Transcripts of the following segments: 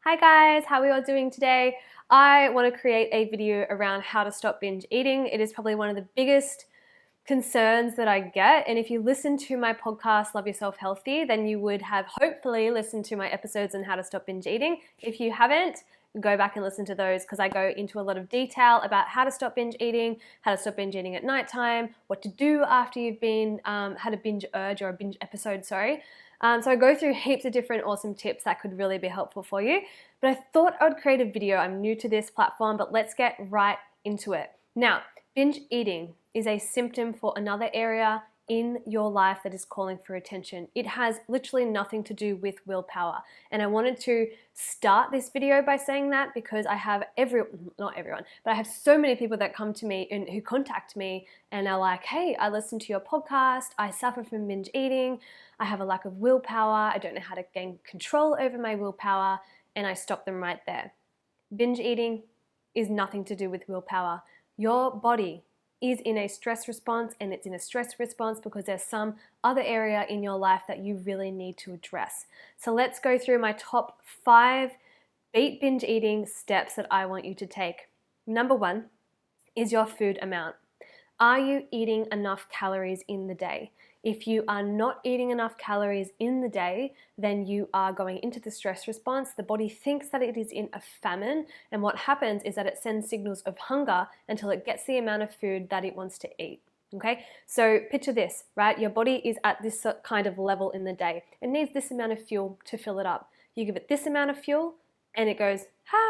Hi guys, how are we all doing today? I want to create a video around how to stop binge eating. It is probably one of the biggest concerns that I get, and if you listen to my podcast Love Yourself Healthy, then you would have hopefully listened to my episodes on how to stop binge eating. If you haven't, go back and listen to those because I go into a lot of detail about how to stop binge eating, how to stop binge eating at nighttime, what to do after you've been had a binge urge or a binge episode, sorry. So I go through heaps of different awesome tips that could really be helpful for you. But I thought I would create a video. I'm new to this platform, but let's get right into it. Now, binge eating is a symptom for another area in your life that is calling for attention. It has literally nothing to do with willpower. And I wanted to start this video by saying that because I have not everyone, but I have so many people that come to me and who contact me and are like, hey, I listened to your podcast, I suffer from binge eating, I have a lack of willpower, I don't know how to gain control over my willpower, and I stop them right there. Binge eating is nothing to do with willpower. Your body is in a stress response, and it's in a stress response because there's some other area in your life that you really need to address. So let's go through my top 5 beat binge eating steps that I want you to take. Number 1 is your food amount. Are you eating enough calories in the day? If you are not eating enough calories in the day, then you are going into the stress response. The body thinks that it is in a famine, and what happens is that it sends signals of hunger until it gets the amount of food that it wants to eat. Okay, so picture this, right? Your body is at this kind of level in the day. It needs this amount of fuel to fill it up. You give it this amount of fuel, and it goes,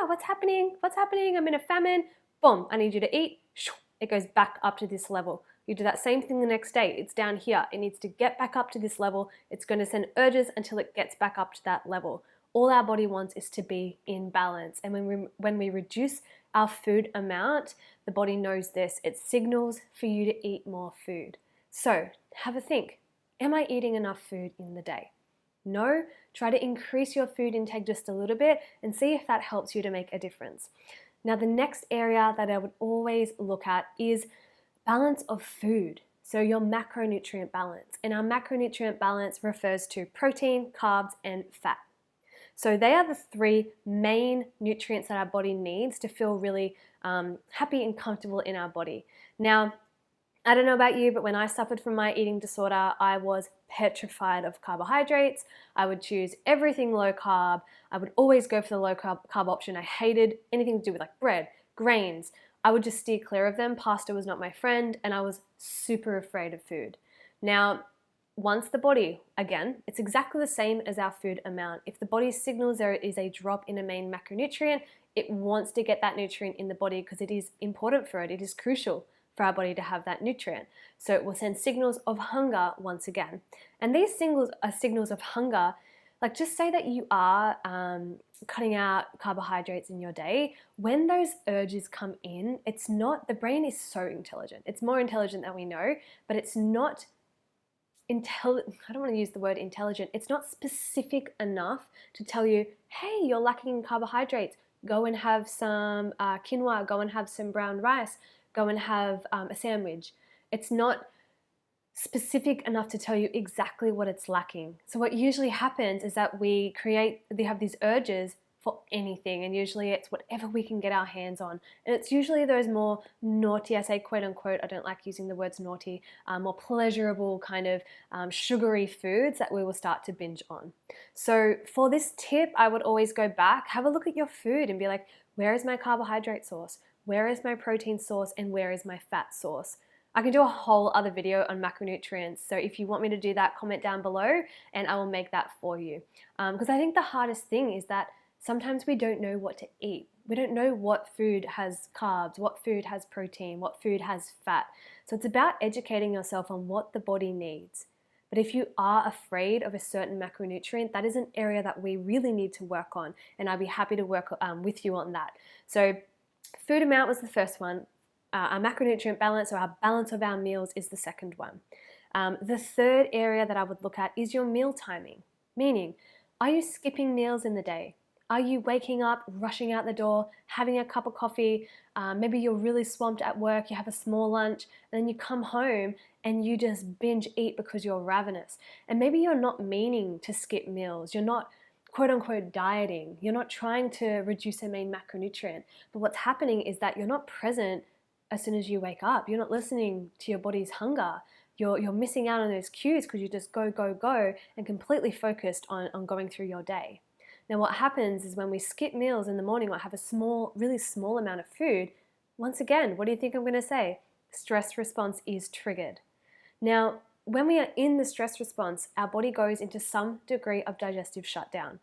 what's happening? What's happening? I'm in a famine. Boom, I need you to eat. It goes back up to this level. You do that same thing the next day. It's down here. It needs to get back up to this level. It's going to send urges until it gets back up to that level. All our body wants is to be in balance. And when we reduce our food amount, the body knows this. It signals for you to eat more food. So have a think. Am I eating enough food in the day? No? Try to increase your food intake just a little bit and see if that helps you to make a difference. Now, the next area that I would always look at is balance of food. So your macronutrient balance. And our macronutrient balance refers to protein, carbs, and fat. So they are the 3 main nutrients that our body needs to feel really happy and comfortable in our body. Now, I don't know about you, but when I suffered from my eating disorder, I was petrified of carbohydrates. I would choose everything low carb. I would always go for the low carb option. I hated anything to do with like bread, grains. I would just steer clear of them. Pasta was not my friend, and I was super afraid of food. Now, once the body, again, it's exactly the same as our food amount. If the body signals there is a drop in a main macronutrient, it wants to get that nutrient in the body because it is important for it. It is crucial for our body to have that nutrient. So it will send signals of hunger once again. And these signals are signals of hunger. Like, just say that you are cutting out carbohydrates in your day. When those urges come in, it's not, the brain is so intelligent. It's more intelligent than we know, but it's not I don't want to use the word intelligent. It's not specific enough to tell you, hey, you're lacking in carbohydrates. Go and have some quinoa, go and have some brown rice, go and have a sandwich. It's not specific enough to tell you exactly what it's lacking. So what usually happens is that we have these urges for anything, and usually it's whatever we can get our hands on. And it's usually those more naughty, I say quote unquote, I don't like using the words naughty, more pleasurable kind of sugary foods that we will start to binge on. So for this tip, I would always go back, have a look at your food and be like, where is my carbohydrate source? Where is my protein source? And where is my fat source? I can do a whole other video on macronutrients. So if you want me to do that, comment down below and I will make that for you. Because I think the hardest thing is that sometimes we don't know what to eat. We don't know what food has carbs, what food has protein, what food has fat. So it's about educating yourself on what the body needs. But if you are afraid of a certain macronutrient, that is an area that we really need to work on. And I'd be happy to work with you on that. So food amount was the first one. Our macronutrient balance, or our balance of our meals, is the second one. The third area that I would look at is your meal timing. Meaning, are you skipping meals in the day? Are you waking up, rushing out the door, having a cup of coffee? Maybe you're really swamped at work, you have a small lunch, and then you come home and you just binge eat because you're ravenous. And maybe you're not meaning to skip meals. You're not quote unquote dieting. You're not trying to reduce a main macronutrient. But what's happening is that you're not present as soon as you wake up. You're not listening to your body's hunger. You're missing out on those cues because you just go and completely focused on going through your day. Now what happens is when we skip meals in the morning or have a really small amount of food, once again, what do you think I'm going to say? Stress response is triggered. Now, when we are in the stress response, our body goes into some degree of digestive shutdown.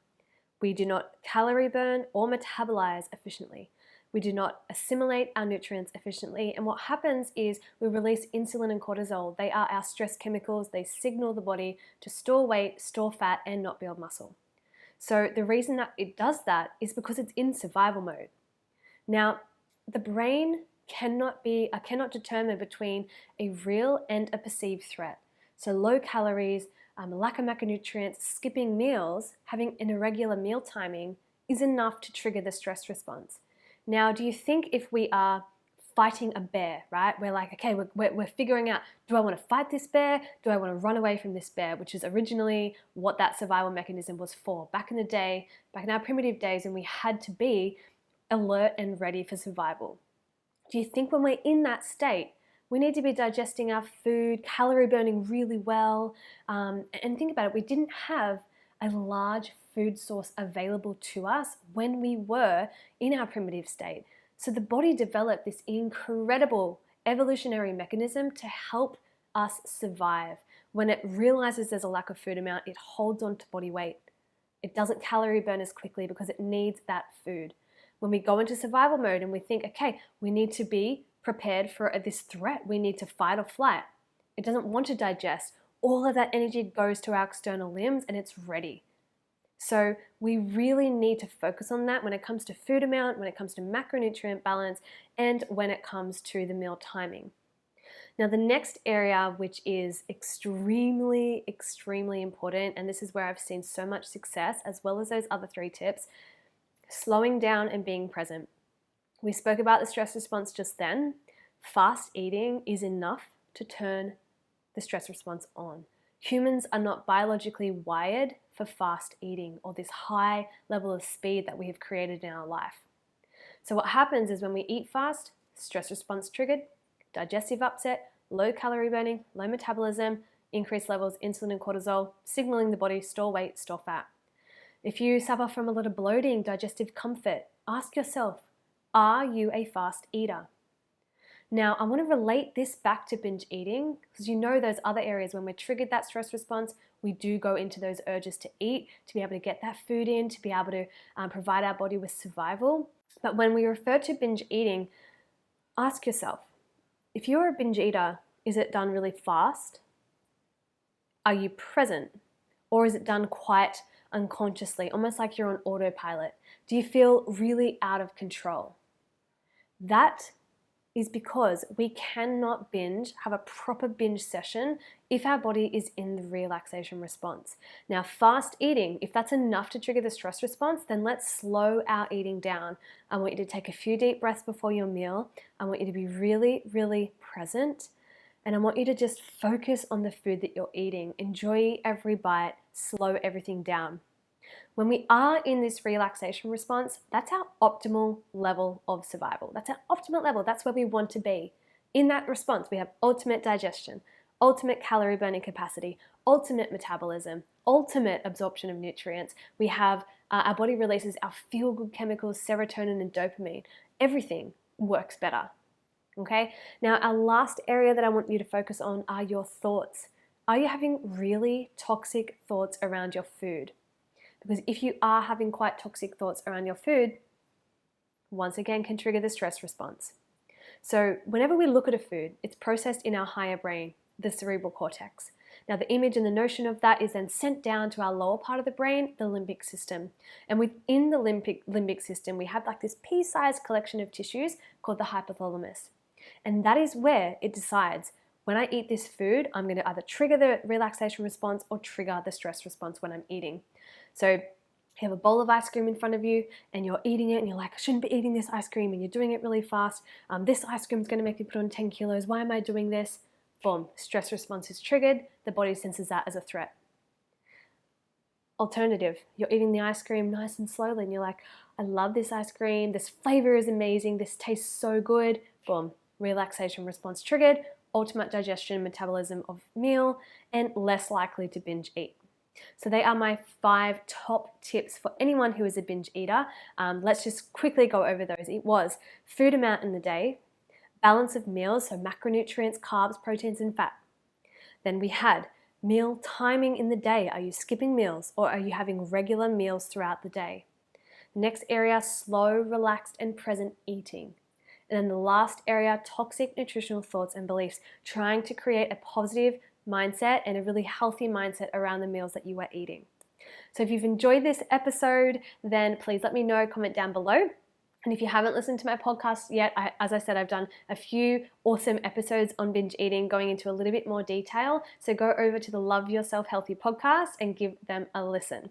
We do not calorie burn or metabolize efficiently. We do not assimilate our nutrients efficiently. And what happens is we release insulin and cortisol. They are our stress chemicals. They signal the body to store weight, store fat, and not build muscle. So the reason that it does that is because it's in survival mode. Now, the brain cannot determine between a real and a perceived threat. So low calories, lack of macronutrients, skipping meals, having an irregular meal timing is enough to trigger the stress response. Now, do you think if we are fighting a bear, right? We're like, okay, we're figuring out, do I want to fight this bear? Do I want to run away from this bear? Which is originally what that survival mechanism was for. Back in the day, back in our primitive days, when we had to be alert and ready for survival. Do you think when we're in that state, we need to be digesting our food, calorie burning really well? And think about it, we didn't have a large food source available to us when we were in our primitive state. So the body developed this incredible evolutionary mechanism to help us survive. When it realizes there's a lack of food amount, it holds on to body weight. It doesn't calorie burn as quickly because it needs that food. When we go into survival mode and we think, okay, we need to be prepared for this threat, we need to fight or flight, it doesn't want to digest. All of that energy goes to our external limbs and it's ready. So we really need to focus on that when it comes to food amount, when it comes to macronutrient balance, and when it comes to the meal timing. Now, the next area, which is extremely, extremely important, and this is where I've seen so much success, as well as those other 3 tips, slowing down and being present. We spoke about the stress response just then. Fast eating is enough to turn the stress response on. Humans are not biologically wired for fast eating or this high level of speed that we have created in our life. So what happens is when we eat fast, stress response triggered, digestive upset, low calorie burning, low metabolism, increased levels of insulin and cortisol, signaling the body store weight, store fat. If you suffer from a lot of bloating, digestive comfort, ask yourself, are you a fast eater? Now, I want to relate this back to binge eating because you know those other areas when we're triggered that stress response, we do go into those urges to eat, to be able to get that food in, to be able to provide our body with survival. But when we refer to binge eating, ask yourself, if you're a binge eater, is it done really fast? Are you present? Or is it done quite unconsciously, almost like you're on autopilot? Do you feel really out of control? That is because we cannot have a proper binge session if our body is in the relaxation response. Now, fast eating, if that's enough to trigger the stress response, then let's slow our eating down. I want you to take a few deep breaths before your meal. I want you to be really, really present. And I want you to just focus on the food that you're eating. Enjoy every bite, slow everything down. When we are in this relaxation response, that's our optimal level of survival. That's our optimal level. That's where we want to be. In that response, we have ultimate digestion, ultimate calorie burning capacity, ultimate metabolism, ultimate absorption of nutrients. We have our body releases our feel-good chemicals, serotonin and dopamine. Everything works better. Okay? Now, our last area that I want you to focus on are your thoughts. Are you having really toxic thoughts around your food? Because if you are having quite toxic thoughts around your food, once again can trigger the stress response. So whenever we look at a food, it's processed in our higher brain, the cerebral cortex. Now the image and the notion of that is then sent down to our lower part of the brain, the limbic system. And within the limbic system, we have like this pea-sized collection of tissues called the hypothalamus. And that is where it decides, when I eat this food, I'm going to either trigger the relaxation response or trigger the stress response when I'm eating. So you have a bowl of ice cream in front of you and you're eating it and you're like, I shouldn't be eating this ice cream, and you're doing it really fast. This ice cream is going to make me put on 10 kilos. Why am I doing this? Boom, stress response is triggered. The body senses that as a threat. Alternative, you're eating the ice cream nice and slowly and you're like, I love this ice cream, this flavor is amazing, this tastes so good. Boom, relaxation response triggered, ultimate digestion and metabolism of meal, and less likely to binge eat. So they are my 5 top tips for anyone who is a binge eater. Let's just quickly go over those. It was food amount in the day, balance of meals, so macronutrients, carbs, proteins, and fat. Then we had meal timing in the day. Are you skipping meals or are you having regular meals throughout the day? Next area, slow, relaxed, and present eating. And then the last area, toxic nutritional thoughts and beliefs, trying to create a positive mindset and a really healthy mindset around the meals that you are eating. So if you've enjoyed this episode, then please let me know, comment down below. And if you haven't listened to my podcast yet, as I said, I've done a few awesome episodes on binge eating going into a little bit more detail. So go over to the Love Yourself Healthy podcast and give them a listen.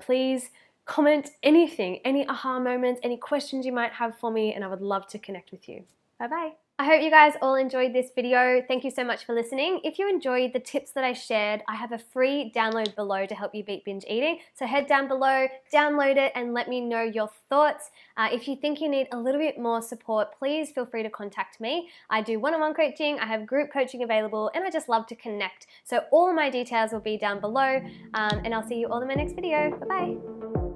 Please comment anything, any aha moments, any questions you might have for me, and I would love to connect with you. Bye-bye. I hope you guys all enjoyed this video. Thank you so much for listening. If you enjoyed the tips that I shared, I have a free download below to help you beat binge eating. So head down below, download it, and let me know your thoughts. If you think you need a little bit more support, please feel free to contact me. I do one-on-one coaching, I have group coaching available, and I just love to connect. So all my details will be down below, and I'll see you all in my next video. Bye-bye.